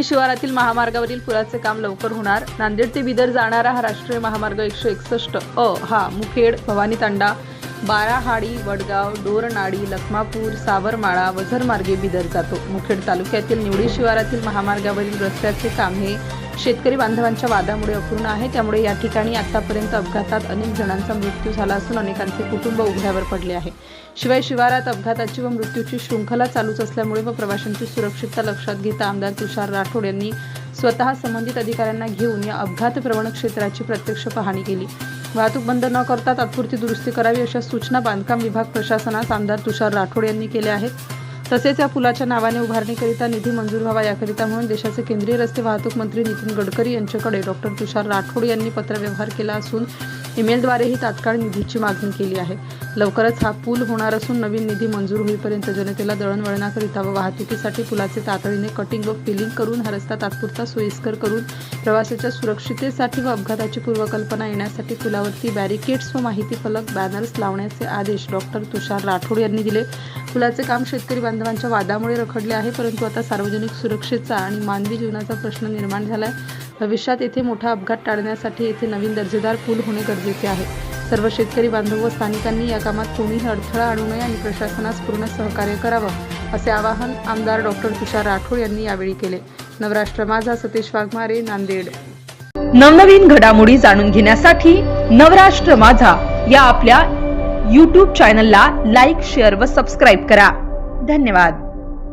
निवडी शिवारातील महामार्गावरील पुलाचे काम लवकर होणार। नांदेड ते बिदर जाणारा हा राष्ट्रीय महामार्ग 161 अ हा मुखेड, भवानी तांडा, बाराहाडी, वडगाव, डोरनाडी, लखमापूर, सावरमाळा, वझर मार्गे बिदर जातो। मुखेड तालुक्यातील निवडी शिवारातील महामार्गावरील रस्त्याचे काम हे शेतकरी बांधवांच्या वादामुळे अपूर्ण आहे। त्यामुळे या ठिकाणी आतापर्यंत अपघातात अनेक जणांचा मृत्यू झाला असून अनेकांचे कुटुंब उघड्यावर पडले आहे। शिवाय शिवारात अपघाताची व मृत्यूची शृंखला चालूच असल्यामुळे व प्रवाशांची सुरक्षितता लक्षात घेता आमदार तुषार राठोड यांनी स्वतः संबंधित अधिकाऱ्यांना घेऊन या अपघात प्रवण क्षेत्राची प्रत्यक्ष पाहणी केली। वाहतूक बंद न करता तात्पुरती दुरुस्ती करावी अशा सूचना बांधकाम विभाग प्रशासनास आमदार तुषार राठोड यांनी केल्या आहेत। तसेच या पुलाच्या नावाने उभारणीकरिता निधी मंजूर व्हावा याकरिता म्हणून देशाचे केंद्रीय रस्ते वाहतूक मंत्री नितीन गडकरी यांच्याकडे डॉक्टर तुषार राठोड यांनी पत्रव्यवहार केला असून ईमेलद्वारेही तात्काळ निधीची मागणी केली आहे। लवकरच हा पूल होणार असून नवीन निधी मंजूर होईपर्यंत जनतेला दळणवळणाकरिता व वाहतुकीसाठी पुलाचे तातडीने कटिंग व फिलिंग करून हा रस्ता तात्पुरता सोयीस्कर करून प्रवासाच्या सुरक्षिततेसाठी व अपघाताची पूर्वकल्पना येण्यासाठी पुलावरती बॅरिकेड्स व माहिती फलक बॅनर्स लावण्याचे आदेश डॉक्टर तुषार राठोड यांनी दिले। पुलाचे काम शेतकरी बांधवांच्या वादामुळे रखडले आहे, परंतु आता सार्वजनिक सुरक्षेचा आणि मानवी जीवनाचा प्रश्न निर्माण झाला आहे। भविष्यात येथे मोठा अपघात टाळण्यासाठी येथे नवीन दर्जेदार पूल होणे गरजेचे आहे। सर्व शेतकरी बांधव व स्थानिकांनी या कामात कोणीही अडथळा आणू नये आणि प्रशासनास पूर्ण सहकार्य करावं असे आवाहन आमदार डॉक्टर तुषार राठोड यांनी यावेळी केले। नवराष्ट्र माझा, सतीश वाघमारे, नांदेड। नवनवीन घडामोडी जाणून घेण्यासाठी नवराष्ट्र माझा या आपल्या YouTube चॅनलला लाईक, शेअर व सबस्क्राईब करा। धन्यवाद।